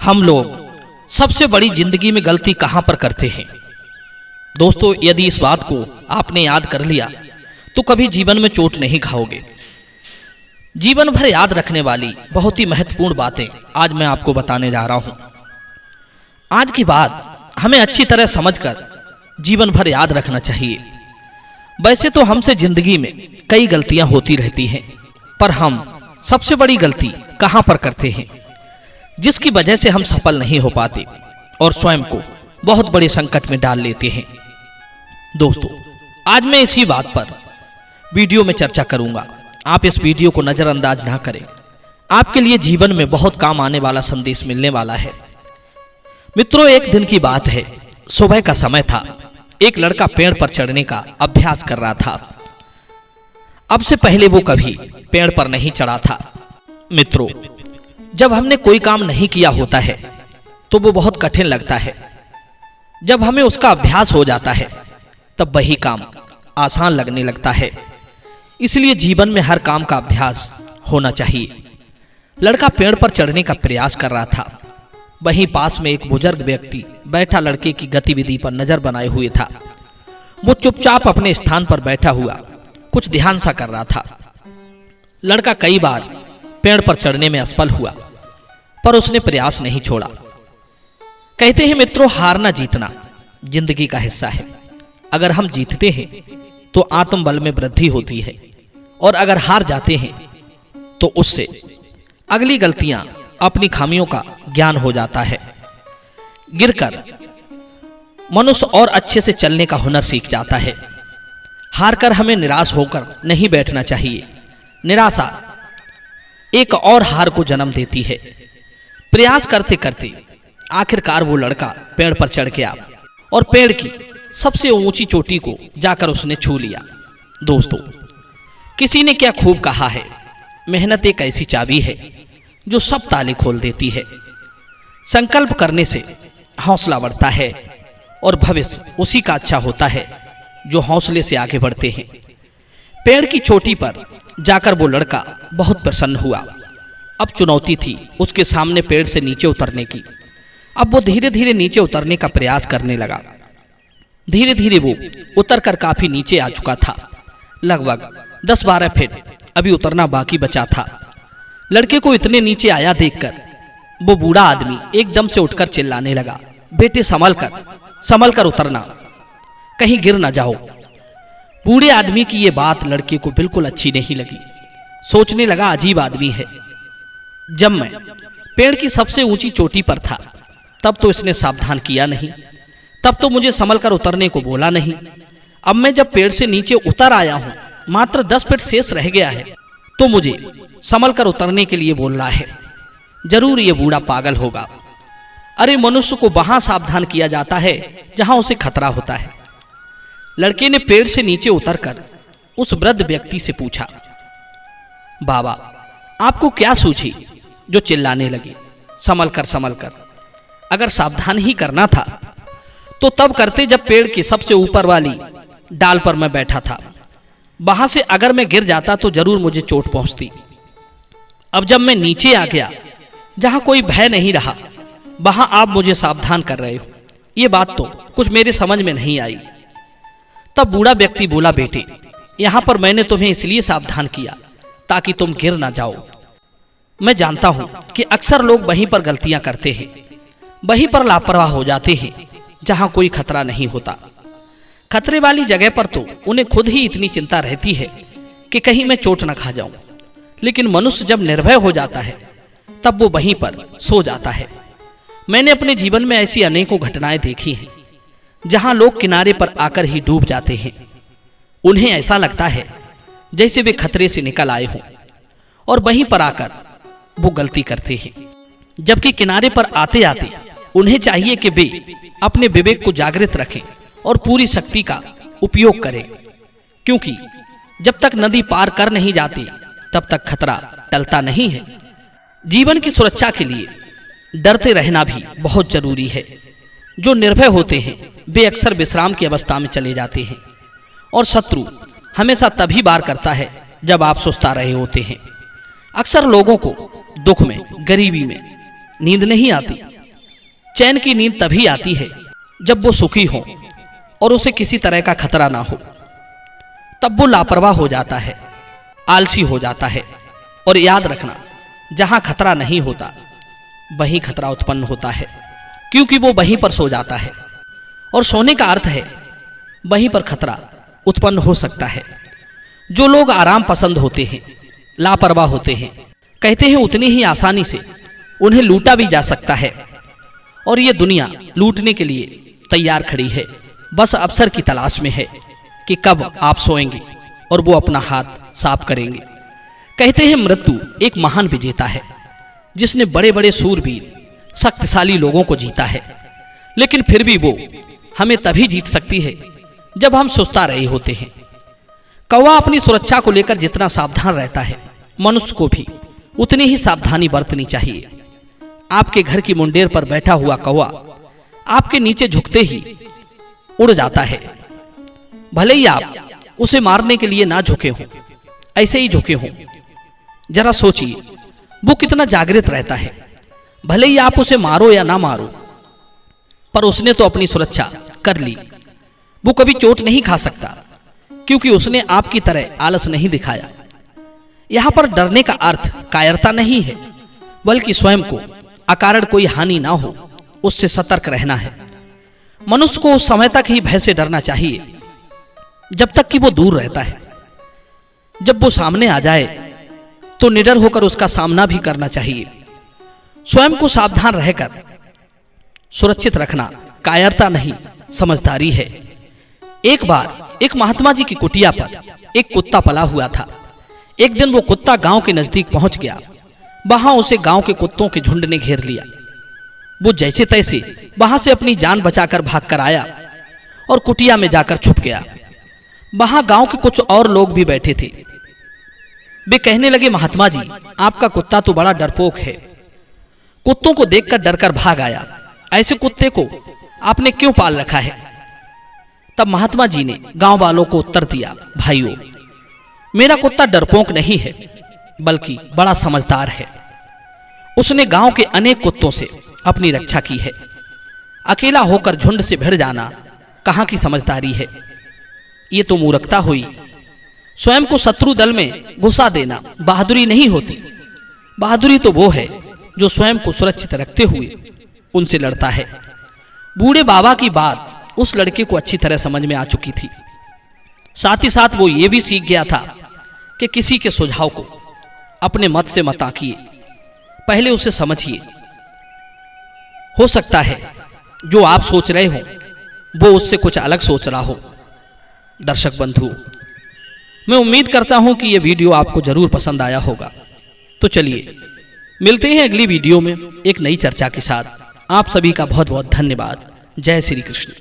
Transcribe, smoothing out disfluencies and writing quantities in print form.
हम लोग सबसे बड़ी जिंदगी में गलती कहां पर करते हैं। दोस्तों, यदि इस बात को आपने याद कर लिया तो कभी जीवन में चोट नहीं खाओगे। जीवन भर याद रखने वाली बहुत ही महत्वपूर्ण बातें आज मैं आपको बताने जा रहा हूं। आज की बात हमें अच्छी तरह समझकर जीवन भर याद रखना चाहिए। वैसे तो हमसे जिंदगी में कई गलतियां होती रहती हैं, पर हम सबसे बड़ी गलती कहां पर करते हैं जिसकी वजह से हम सफल नहीं हो पाते और स्वयं को बहुत बड़े संकट में डाल लेते हैं। दोस्तों, आज मैं इसी बात पर वीडियो में चर्चा करूंगा। आप इस वीडियो को नजरअंदाज ना करें, आपके लिए जीवन में बहुत काम आने वाला संदेश मिलने वाला है। मित्रों, एक दिन की बात है, सुबह का समय था। एक लड़का पेड़ पर चढ़ने का अभ्यास कर रहा था। अब से पहले वो कभी पेड़ पर नहीं चढ़ा था। मित्रों, जब हमने कोई काम नहीं किया होता है तो वो बहुत कठिन लगता है। जब हमें उसका अभ्यास हो जाता है तब वही काम आसान लगने लगता है। इसलिए जीवन में हर काम का अभ्यास होना चाहिए। लड़का पेड़ पर चढ़ने का प्रयास कर रहा था। वहीं पास में एक बुजुर्ग व्यक्ति बैठा लड़के की गतिविधि पर नजर बनाए हुए था। वो चुपचाप अपने स्थान पर बैठा हुआ कुछ ध्यान सा कर रहा था। लड़का कई बार पेड़ पर चढ़ने में असफल हुआ, पर उसने प्रयास नहीं छोड़ा। कहते हैं मित्रों, हारना जीतना जिंदगी का हिस्सा है। अगर हम जीतते हैं तो आत्मबल में वृद्धि होती है, और अगर हार जाते हैं तो उससे अगली गलतियां अपनी खामियों का ज्ञान हो जाता है। गिरकर मनुष्य और अच्छे से चलने का हुनर सीख जाता है। हारकर हमें निराश होकर नहीं बैठना चाहिए। निराशा एक और हार को जन्म देती है। प्रयास करते करते आखिरकार वो लड़का पेड़ पर चढ़ गया और पेड़ की सबसे ऊंची चोटी को जाकर उसने छू लिया। दोस्तों, किसी ने क्या खूब कहा है, मेहनत एक ऐसी चाबी है जो सब ताले खोल देती है। संकल्प करने से हौसला बढ़ता है और भविष्य उसी का अच्छा होता है जो हौसले से आगे बढ़ते हैं। पेड़ की चोटी पर जाकर वो लड़का बहुत प्रसन्न हुआ। अब चुनौती थी उसके सामने पेड़ से नीचे उतरने की। अब वो धीरे धीरे नीचे उतरने का प्रयास करने लगा। धीरे धीरे वो उतरकर काफी नीचे आ चुका था। लगभग 10-12 फीट अभी उतरना बाकी बचा था। लड़के को इतने नीचे आया देखकर वो बूढ़ा आदमी एकदम से उठकर चिल्लाने लगा, बेटे संभल कर उतरना, कहीं गिर ना जाओ। बूढ़े आदमी की ये बात लड़के को बिल्कुल अच्छी नहीं लगी। सोचने लगा, अजीब आदमी है। जब मैं पेड़ की सबसे ऊंची चोटी पर था तब तो इसने सावधान किया नहीं, तब तो मुझे संभल कर उतरने को बोला नहीं। अब मैं जब पेड़ से नीचे उतर आया हूं, मात्र 10 फीट शेष रह गया है, तो मुझे संभल कर उतरने के लिए बोल रहा है। जरूर ये बूढ़ा पागल होगा। अरे, मनुष्य को वहां सावधान किया जाता है जहां उसे खतरा होता है। लड़के ने पेड़ से नीचे उतरकर उस वृद्ध व्यक्ति से पूछा, बाबा, आपको क्या सूझी जो चिल्लाने लगे? संभल कर। अगर सावधान ही करना था तो तब करते जब पेड़ के सबसे ऊपर वाली डाल पर मैं बैठा था। वहां से अगर मैं गिर जाता तो जरूर मुझे चोट पहुंचती। अब जब मैं नीचे आ गया जहां कोई भय नहीं रहा, वहां आप मुझे सावधान कर रहे हो। ये बात तो कुछ मेरे समझ में नहीं आई। तब बूढ़ा व्यक्ति बोला, बेटे, यहां पर मैंने तुम्हें इसलिए सावधान किया ताकि तुम गिर ना जाओ। मैं जानता हूं कि अक्सर लोग वहीं पर गलतियां करते हैं, वहीं पर लापरवाह हो जाते हैं जहां कोई खतरा नहीं होता। खतरे वाली जगह पर तो उन्हें खुद ही इतनी चिंता रहती है कि कहीं मैं चोट न खा जाऊं। लेकिन मनुष्य जब निर्भय हो जाता है तब वो वहीं पर सो जाता है। मैंने अपने जीवन में ऐसी अनेकों घटनाएं देखी हैं जहां लोग किनारे पर आकर ही डूब जाते हैं। उन्हें ऐसा लगता है जैसे वे खतरे से निकल आए हों, और वहीं पर आकर वो गलती करते हैं। जबकि किनारे पर आते आते उन्हें चाहिए कि वे अपने विवेक को जागृत रखें और पूरी शक्ति का उपयोग करें, क्योंकि जब तक नदी पार कर नहीं जाती तब तक खतरा टलता नहीं है। जीवन की सुरक्षा के लिए डरते रहना भी बहुत जरूरी है। जो निर्भय होते हैं वे अक्सर विश्राम की अवस्था में चले जाते हैं, और शत्रु हमेशा तभी वार करता है जब आप सुस्ता रहे होते हैं। अक्सर लोगों को दुख में, गरीबी में नींद नहीं आती, चैन की नींद तभी आती है जब वो सुखी हो और उसे किसी तरह का खतरा ना हो। तब वो लापरवाह हो जाता है, आलसी हो जाता है। और याद रखना, जहां खतरा नहीं होता वहीं खतरा उत्पन्न होता है, क्योंकि वो वहीं पर सो जाता है। और सोने का अर्थ है वहीं पर खतरा उत्पन्न हो सकता है। जो लोग आराम पसंद होते हैं, लापरवाह होते हैं, कहते हैं उतनी ही आसानी से उन्हें लूटा भी जा सकता है। और ये दुनिया लूटने के लिए तैयार खड़ी है, बस अवसर की तलाश में है कि कब आप सोएंगे और वो अपना हाथ साफ करेंगे। कहते हैं मृत्यु एक महान विजेता है, जिसने बड़े बड़े सूरवीर, शक्तिशाली लोगों को जीता है। लेकिन फिर भी वो हमें तभी जीत सकती है जब हम सुस्ता रहे होते हैं। कौवा अपनी सुरक्षा को लेकर जितना सावधान रहता है, मनुष्य को भी उतनी ही सावधानी बरतनी चाहिए। आपके घर की मुंडेर पर बैठा हुआ कौवा आपके नीचे झुकते ही उड़ जाता है। भले ही आप उसे मारने के लिए ना झुके हों, ऐसे ही झुके हों। जरा सोचिए वो कितना जागृत रहता है। भले ही आप उसे मारो या ना मारो, पर उसने तो अपनी सुरक्षा कर ली। वो कभी चोट नहीं खा सकता, क्योंकि उसने आपकी तरह आलस नहीं दिखाया। यहां पर डरने का अर्थ कायरता नहीं है, बल्कि स्वयं को अकारण कोई हानि ना हो उससे सतर्क रहना है। मनुष्य को उस समय तक ही भय से डरना चाहिए जब तक कि वो दूर रहता है। जब वो सामने आ जाए तो निडर होकर उसका सामना भी करना चाहिए। स्वयं को सावधान रहकर सुरक्षित रखना कायरता नहीं, समझदारी है। एक बार एक महात्मा जी की कुटिया पर एक कुत्ता पला हुआ था। एक दिन वो कुत्ता गांव के नजदीक पहुंच गया। वहां उसे गांव के कुत्तों के झुंड ने घेर लिया। वो जैसे तैसे वहां से अपनी जान बचाकर भागकर आया और कुटिया में जाकर छुप गया। वहां गांव के कुछ और लोग भी बैठे थे। वे कहने लगे, महात्मा जी, आपका कुत्ता तो बड़ा डरपोक है। कुत्तों को देखकर डरकर भाग आया। ऐसे कुत्ते को आपने क्यों पाल रखा है? तब महात्मा जी ने गांव वालों को उत्तर दिया, भाइयों, मेरा कुत्ता डरपोक नहीं है, बल्कि बड़ा समझदार है। उसने गांव के अनेक कुत्तों से अपनी रक्षा की है। अकेला होकर झुंड से भिड़ जाना कहां की समझदारी है? ये तो मूर्खता हुई। स्वयं को शत्रु दल में घुसा देना बहादुरी नहीं होती। बहादुरी तो वो है जो स्वयं को सुरक्षित रखते हुए उनसे लड़ता है। बूढ़े बाबा की बात उस लड़के को अच्छी तरह समझ में आ चुकी थी। साथ ही साथ वो ये भी सीख गया था कि किसी के सुझाव को अपने मत से मत आंकिए, पहले उसे समझिए। हो सकता है जो आप सोच रहे हो वो उससे कुछ अलग सोच रहा हो। दर्शक बंधु, मैं उम्मीद करता हूं कि यह वीडियो आपको जरूर पसंद आया होगा। तो चलिए मिलते हैं अगली वीडियो में एक नई चर्चा के साथ। आप सभी का बहुत बहुत धन्यवाद। जय श्री कृष्ण।